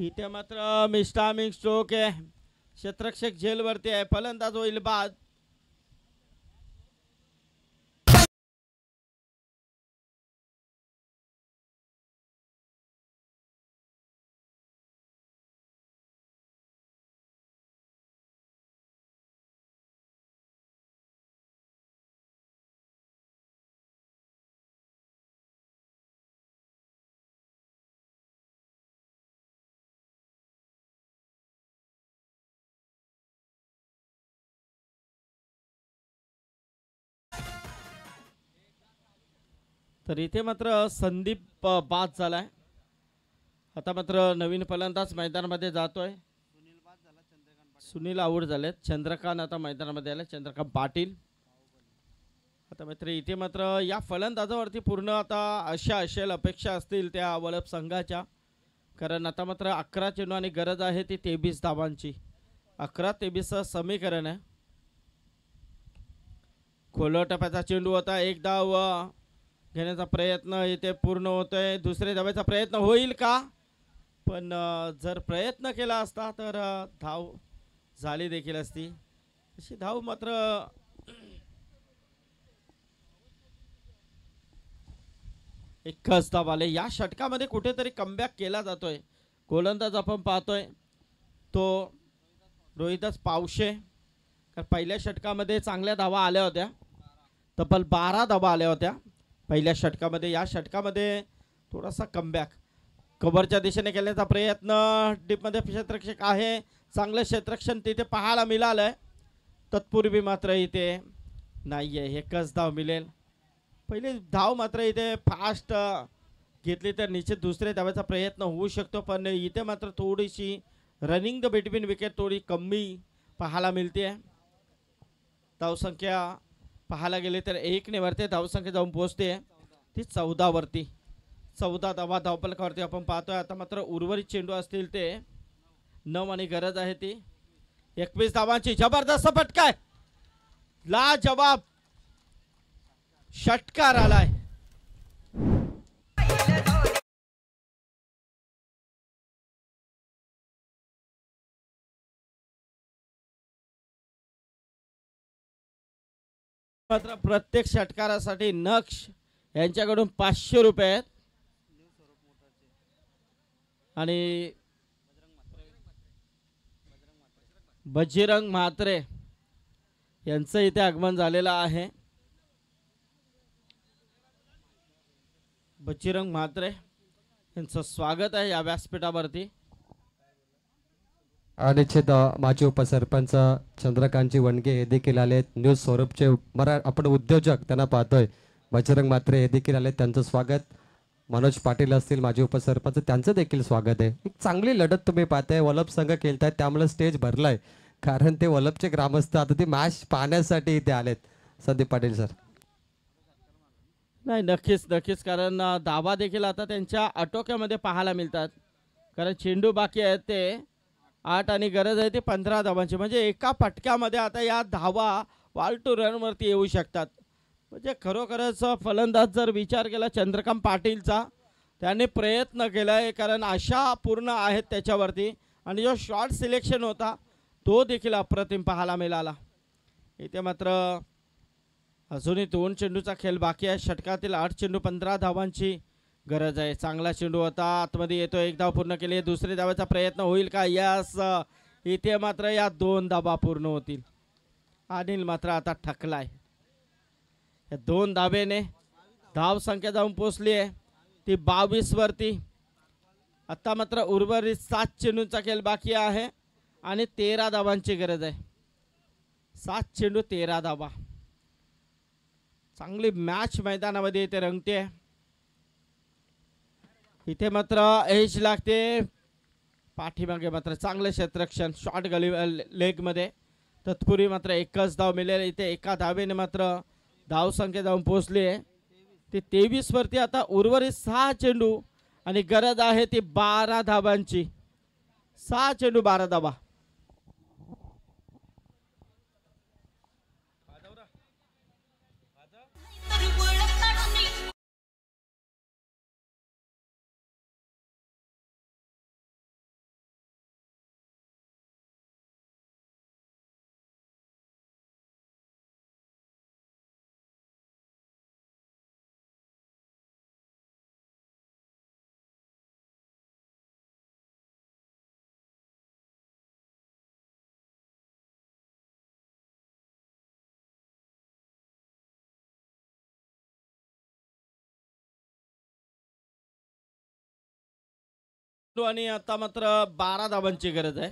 इथे मात्र मिस्टामिंग स्ट्रोक आहे. क्षेत्ररक्षक झेलवरती आहे. फलंदाज होईल बाद. तर इथे मात्र संदीप बाद झालाय. आता मात्र नवीन फलंदाज मैदानामध्ये जातोय. सुनील आऊट झालेत. चंद्रकांत आता मैदानामध्ये आले. चंद्रकांत पाटील. आता मात्र इथे मात्र या फलंदाजावरती पूर्ण आता अशा असेल अपेक्षा असतील त्या वलभ संघाच्या, कारण आता मात्र 11 चेंडू आणि गरज आहे ती 23 धावांची. 11-23 समीकरण आहे. खोल टप्प्याचा चेंडू होता. 1 धाव घेण्याचा प्रयत्न इथे पूर्ण होतोय. दुसऱ्या धावेचा प्रयत्न होईल का, पण जर प्रयत्न केला असता तर धाव झाली देखील असती. अशी धाव मात्र एकच धाव आले. या षटकामध्ये कुठेतरी कमबॅक केला जातोय. गोलंदाज आपण पाहतोय तो रोहिदास पावशे. तर पहिल्या षटकामध्ये चांगल्या धावा आल्या होत्या, तब्बल 12 धावा आल्या होत्या पहिल्या षटकामध्ये. या षटकामध्ये थोडासा कमबॅक कव्हरच्या दिशेने केल्याचा प्रयत्न. डीपमध्ये क्षेत्ररक्षक आहे, चांगलं क्षेत्ररक्षण तिथे पाहायला मिळालंय. तत्पूर्वी मात्र इथे नाही आहे, एकच धाव मिळेल. पहिली धाव मात्र इथे फास्ट घेतली तर निश्चित दुसऱ्या धावाचा प्रयत्न होऊ शकतो, पण इथे मात्र थोडीशी रनिंग द बिटवीन विकेट थोडी कमी पाहायला मिळते. धावसंख्या पाहायला गेले तर 1 ने वरती धावसंख्या जाऊन पोहोचते ती 14 वरती. 14 धावा धावफलकावरती आपण पाहतोय. आता मात्र उर्वरित चेंडू असतील ते 9 आणि गरज आहे ती 21 धावांची. जबरदस्त फटका, लाजवाब षटकार आलाय. मात्र प्रत्येक षटकारासाठी नक्ष यांच्याकडून 500 रुपये आहेत आणि बजरंग म्हात्रे यांचं इथे आगमन झालेलं आहे. बजरंग म्हात्रे यांचं स्वागत आहे या व्यासपीठावरती. निश्चित माजी उपसरपंच चंद्रकांतजी वणगे हे देखील आलेत. न्यूज सौरभचे आपण उद्योजक त्यांना पाहतोय. बजरंग म्हात्रे हे देखील आले, त्यांचं स्वागत. मनोज पाटील असतील माजी उपसरपंच, त्यांचं देखील स्वागत आहे. एक चांगली लढत तुम्ही पाहताय, वलभ संघ खेळतायत त्यामुळे स्टेज भरलाय, कारण ते वलभचे ग्रामस्थ आता ते मॅच पाहण्यासाठी इथे आलेत. संदीप पाटील सर. नाही, नक्कीच नक्कीच, कारण धावा देखील आता त्यांच्या आटोक्यामध्ये पाहायला मिळतात, कारण चेंडू बाकी आहेत ते 8 आणि गरज आहे ती 15 धावांची. म्हणजे एका फटक्यामध्ये आता या धावा वॉल टू रनवरती येऊ शकतात. म्हणजे खरोखरच फलंदाज जर विचार केला चंद्रकांत पाटीलचा, त्याने प्रयत्न केला आहे, कारण आशा पूर्ण आहेत त्याच्यावरती. आणि जो शॉट सिलेक्शन होता तो देखील अप्रतिम पाहायला मिळाला. इथे मात्र अजूनही 2 चेंडूचा खेळ बाकी आहे. षटकातील 8 चेंडू 15 धावांची गरज आहे. चांगला चेंडू होता, आतमध्ये येतो, 1 धाव पूर्ण केली. दुसरी धावाचा प्रयत्न होईल का? यस, इथे मात्र या 2 धावा पूर्ण होतील. अनिल मात्र आता ठकलाय. या 2 धावेने धाव संख्या जाऊन पोचली आहे ती 22 वरती. आता मात्र उर्वरित 7 चेंडूंचा खेळ बाकी आहे आणि 13 धावांची गरज आहे. 7 चेंडू 13 धावा. चांगली मॅच मैदानामध्ये इथे रंगते. इथे मात्र एज लागते, पाठीमागे मात्र चांगले क्षेत्ररक्षण शॉर्ट गली लेगमध्ये. तत्पूर्वी मात्र एकच धाव मिळेल. इथे एका धावेने मात्र धाव संख्या जाऊन पोहोचली आहे ती 23 वरती. आता उर्वरित 6 चेंडू आणि गरज आहे ती 12 धावांची. 6 चेंडू 12 धावा. आणि आता मात्र 12 धावांची गरज आहे.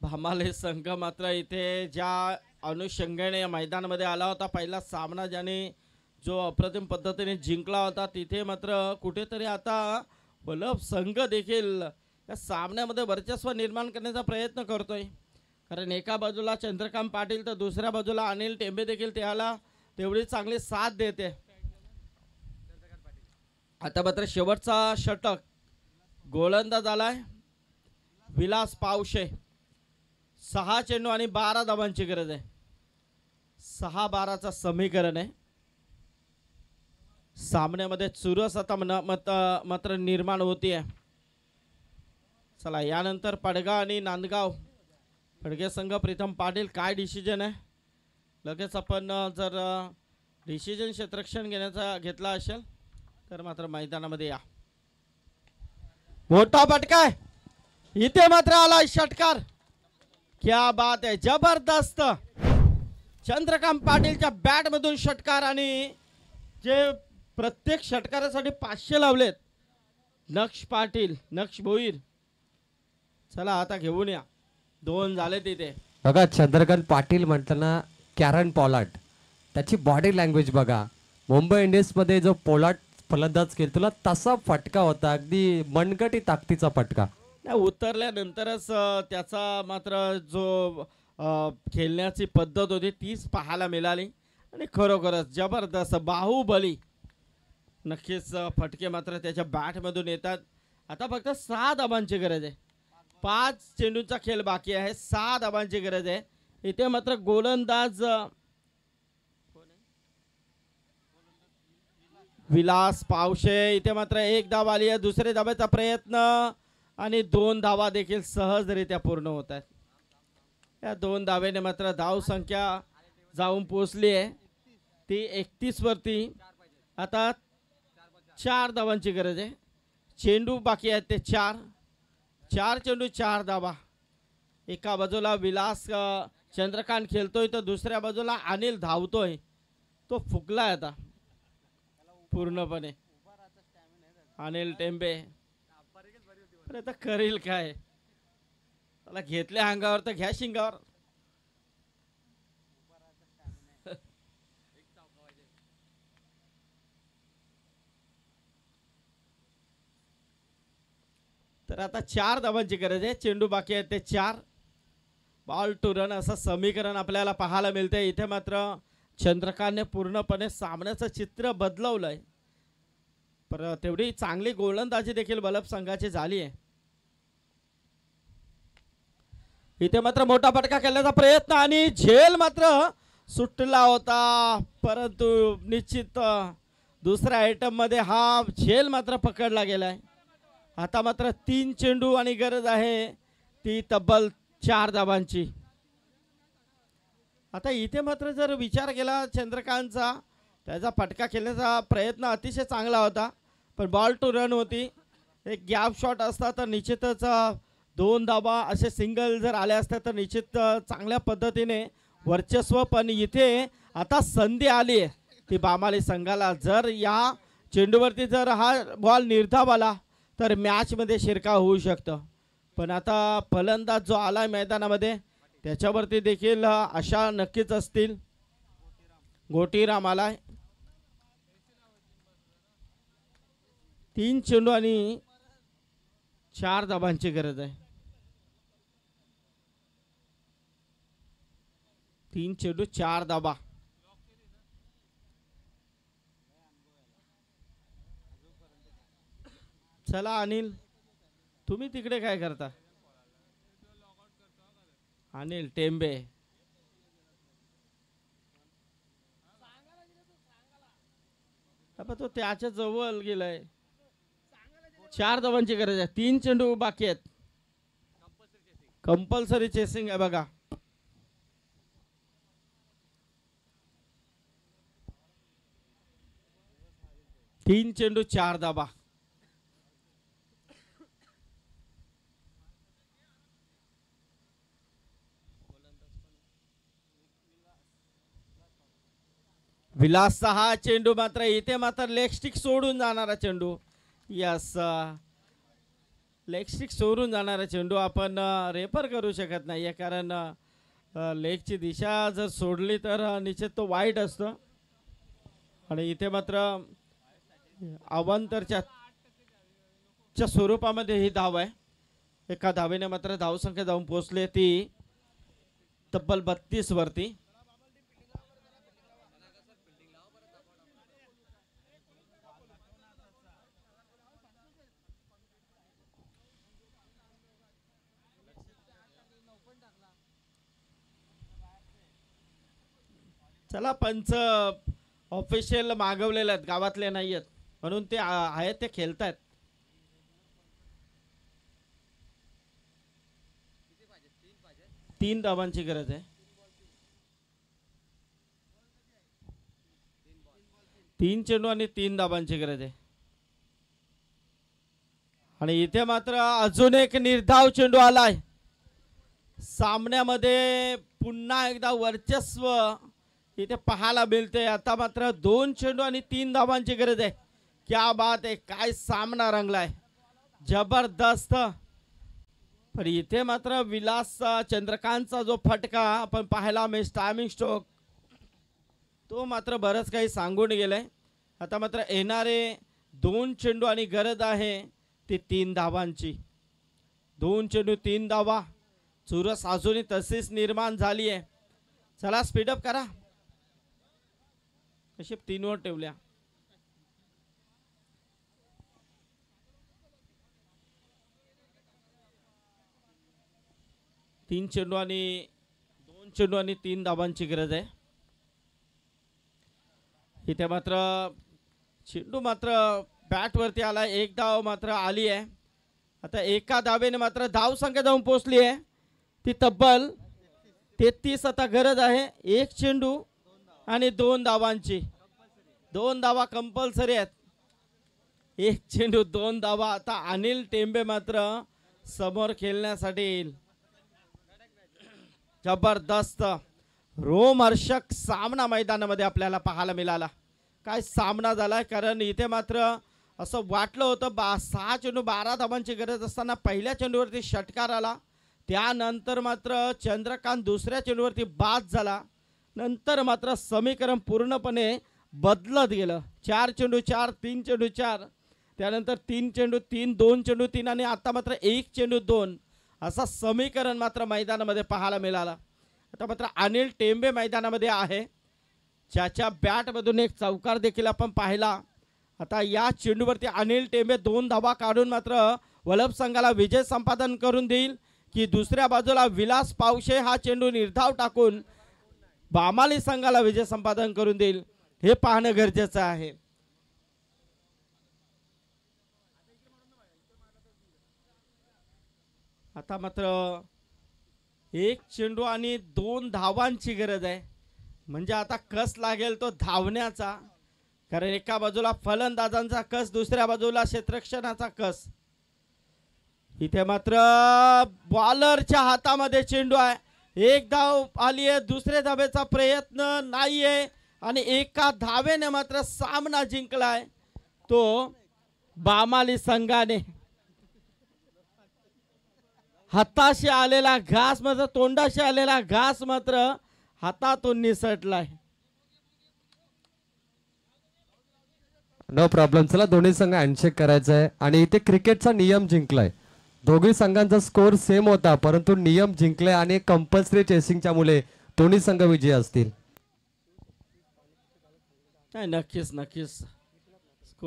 भामाले संघ मात्र इथे ज्या अनुषंगाने या मैदानामध्ये आला होता, पहिला सामना ज्याने जो अप्रतिम पद्धतीने जिंकला होता, तिथे मात्र कुठेतरी आता वलभ संघ देखील या सामन्यामध्ये वर्चस्व निर्माण करण्याचा प्रयत्न करतोय. कारण एका बाजूला चंद्रकांत पाटील तर दुसऱ्या बाजूला अनिल टेंबे देखील त्याला तेवढी चांगली साथ देते. आता मात्र शेवटचा षटक गोलंदाज आलाय विलास पावशे. 6 चेंडू आणि 12 धावांची गरज आहे. 6-12चा समीकरण आहे. सामन्यामध्ये चुरस आता मात्र निर्माण होतीये. चला, यानंतर पडगा आणि नांदगाव. पडगे संघ प्रीतम पाटील, काय डिसिजन आहे? लगेच आपण जर डिसिजन क्षेत्ररक्षण घेतला असेल तर मात्र मैदानामध्ये या. मोठा फटका, इथे मात्र आला षटकार. क्या बात आहे, जबरदस्त. चंद्रकांत पाटीलच्या बॅट मधून षटकार आणि जे प्रत्येक षटकारासाठी 500 लावलेत नक्ष पाटील, नक्ष भोईर. चला आता घेऊन या, 2 झाले तिथे. बघा चंद्रकांत पाटील म्हटलं कॅरन पॉलार्ड, त्याची बॉडी लँग्वेज बघा. मुंबई इंडियन्समध्ये जो पोलार्ड फलंदाज खेळतो तसा फटका होता, अगदी मनगटी ताकदीचा फटका. नाही, उतरल्यानंतरच त्याचा मात्र जो खेळण्याची पद्धत होती तीच पाहायला मिळाली आणि खरोखरच जबरदस्त बाहुबली. नक्कीच फटके मात्र त्याच्या बॅटमधून येतात. आता फक्त 6 धाबांची गरज आहे. 5 चेंडूंचा खेळ बाकी आहे, 6 धाबांची गरज आहे. इथे मात्र गोलंदाज विलास पावशे. इथे मात्र 1 धाव आली आहे. दुसरे धाब्याचा प्रयत्न आणि 2 धावा देखील सहजरित्या पूर्ण होत आहेत. या 2 धावेने मात्र धाव संख्या जाऊन पोचली आहे ती 31 वरती. आता 4 धावांची गरज आहे. चेंडू बाकी आहेत ते 4 चेंडू 4 धावा. एका बाजूला विलास चंद्रकांत खेळतोय तर दुसऱ्या बाजूला अनिल धावतोय. तो फुकलाय आता पूर्णपणे. अनिल टेंबे आता करेल काय, त्याला घेतल्या अंगावर तर घ्या शिंगावर. तर आता 4 धावांची गरज आहे. चेंडू बाकी आहेत ते 4. बॉल टू रन असं समीकरण आपल्याला पाहायला मिळते. इथे मात्र चंद्रकांतने पूर्णपणे सामन्याचं चित्र बदलवलंय. पर तेवढी चांगली गोलंदाजी देखील बलब संघाची झाली आहे. इथे मात्र मोठा फटका खेळण्याचा प्रयत्न आणि झेल मात्र सुटला होता, परंतु निश्चित दुसऱ्या आयटम मध्ये हा झेल मात्र पकडला गेलाय. आता मात्र 3 चेंडू आणि गरज आहे ती तब्बल 4 धाबांची. आता इथे मात्र जर विचार केला चंद्रकांतचा, त्याचा फटका खेळण्याचा प्रयत्न अतिशय चांगला होता, पण बॉल टू रन होती. एक गॅप शॉट असता तर निश्चितच 2 धाबा असे सिंगल जर आले असते तर निश्चित चांगल्या पद्धतीने वर्चस्व. पण इथे आता संधी आली आहे ती बामाली संघाला. जर या चेंडूवरती जर हा बॉल निर्धाव आला तर मॅचमध्ये शिरकाव होऊ शकतं. पण आता फलंदाज जो आलाय मैदानामध्ये त्याच्यावरती देखील आशा नक्कीच असतील. गोटीराम आलाय. 3 चेंडू आणि 4 धाबांची गरज आहे. 3 चेंडू 4 धाबा. चला अनिल, तुम्ही तिकडे काय करता? अनिल टेंबे. तो त्याच्या जवळ गेलाय. 4 धावांची गरज आहे. 3 चेंडू बाकी आहेत. कंपल्सरी चेसिंग आहे बघा. तीन चेंडू 4 धाबा. विलासचा हा चेंडू मात्र इथे मात्र लेग स्टिक सोडून जाणारा चेंडू. यस, लेग स्टिक सोडून जाणारा चेंडू आपण रेफर करू शकत नाही, कारण लेगची दिशा जर सोडली तर निश्चित तो वाईट असतो. आणि इथे मात्र अवांतरच्या स्वरूपामध्ये ही धाव आहे. एका धावेने मात्र धावसंख्या जाऊन पोहोचली ती तब्बल 32 वरती. चला, पंच ऑफिशियल मागवलेले आहेत, गावातले नाही आहेत म्हणून ते आहेत ते खेळतायत. तीन धावांची गरज आहे. 3 चेंडू आणि 3 धावांची गरज आहे. आणि इथे मात्र अजून एक निर्धाव चेंडू आलाय. सामन्यामध्ये पुन्हा एकदा वर्चस्व इथे पाहायला मिळते. आता मात्र 2 चेंडू आणि 3 धावांची गरज आहे. क्या बात आहे, काय सामना रंगलाय, जबरदस्त. पण इथे मात्र विलास चंद्रकांतचा जो फटका आपण पाहायला मिस टायमिंग स्ट्रोक तो मात्र बरंच काही सांगून गेलाय. आता मात्र येणारे 2 चेंडू आणि गरज आहे ती 3 धावांची. 2 चेंडू 3 धावा, चुरस अजूनही तशीच निर्माण झाली आहे. चला स्पीडअप करा. नशीब 3 वर ठेवल्या. तीन चेंडू आणि 2 चेंडू आणि 3 धावांची गरज आहे. इथे मात्र चेंडू मात्र बॅट वरती आला. 1 धाव मात्र आली आहे. आता एका धावेने मात्र धाव संख्या जाऊन पोहोचली आहे ती तब्बल 33. आता गरज आहे 1 चेंडू आणि 2 धावांची. 2 धावा कंपल्सरी आहेत. 1 चेंडू 2 धावा. आता अनिल टेंबे मात्र समोर खेळण्यासाठी येईल. जबरदस्त रोमहर्षक सामना मैदानामध्ये आपल्याला पाहायला मिळाला. काय सामना झालाय, कारण इथे मात्र असं वाटलं होतं 6 चेंडू 12 धावांची गरज असताना पहिल्या चेंडूवरती षटकार आला. त्यानंतर मात्र चंद्रकांत दुसऱ्या चेंडूवरती बाद झाला. नंतर मात्र समीकरण पूर्णपणे बदलत गेलं. 4 चेंडू 4, 3 चेंडू 4, त्यानंतर 3 चेंडू 3, 2 चेंडू 3 आणि आता मात्र 1 चेंडू 2 असा समीकरण मात्र मैदानामध्ये पाहायला मिळाला. आता मात्र अनिल टेंबे मैदानामध्ये आहे, ज्याच्या बॅटमधून एक चौकार देखील आपण पाहिला. आता या चेंडूवरती अनिल टेंबे 2 धावा काढून मात्र वलभ संघाला विजय संपादन करून देईल की दुसऱ्या बाजूला विलास पावशे हा चेंडू निर्धाव टाकून बामाली संघाला विजय संपादन करून देईल, हे पाहणं गरजेचं आहे. आता मात्र 1 चेंडू आणि 2 धावांची गरज आहे. म्हणजे आता कस लागेल तो धावण्याचा, कारण एका बाजूला फलंदाजांचा कस, दुसऱ्या बाजूला क्षेत्ररक्षणाचा कस. इथे मात्र बॉलरच्या हातामध्ये चेंडू आहे. 1 धाव आली आहे, दुसऱ्या धावेचा प्रयत्न नाहीये आणि एका धावेने मात्र सामना जिंकलाय तो बामाली संघाने. हाताशी आलेला घास मात्र, तोंडाशी आलेला घास मात्र हातातून निसटलाय. No problem. चला दोन्ही संघ हँडशेक करायचा आहे आणि इथे क्रिकेटचा नियम जिंकलाय. दोघी संघांचा स्कोर सेम होता, परंतु नियम जिंकले आणि कंपल्सरी चेसिंगच्या मुळे दोन्ही संघ विजयी असतील. नक्कीच नक्कीच.